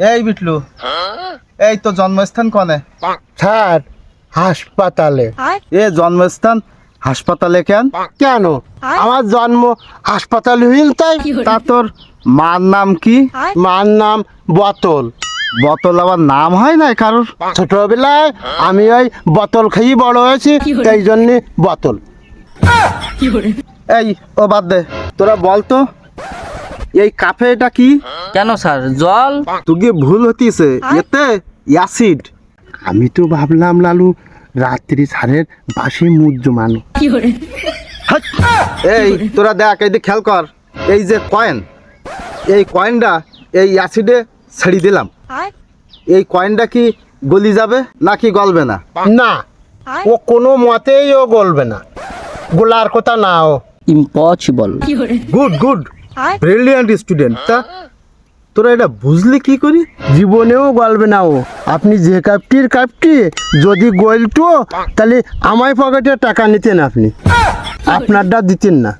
এই বিটলু, এই তো জন্মস্থান কনে? স্যার হাসপাতালে। এ জন্মস্থান হাসপাতালে কেন? কেন? আমার জন্ম হাসপাতালে হইল তাই। তা তোর মার নাম কি? মার নাম বোতল। বোতল আবার নাম হয় না কারোর? ছোটবেলায় আমি ওই বোতল খেয়ে বড় হয়েছি, এই জন্যে বোতল। এই ও বাদ দে, তোরা বলতো এই কাফে এটা কি? কেন স্যার জল? তুই ভুল হতিছে, এতে অ্যাসিড। আমি তো ভাবলাম লালু রাত্রি সারের বাসি মুখ জমানো। হাট! এই তোরা দেখ, এই দিকে খেয়াল কর, এই যে কয়েন, এই কয়েনটা এই অ্যাসিডে ছেড়ে দিলাম। এই কয়েনটা কি গলি যাবে নাকি গলবে না? না, ও কোনো মতেই ও গলবে না, গোলার কথা না। ও impossible. Good good, brilliant student. তা তোরা এটা বুঝলি কি করি? জীবনেও গলবে না ও। আপনি যে কাপটি যদি গলতো তাহলে আমার পকেটে টাকা নিতেন, আপনি আপনারটা দিতেন না।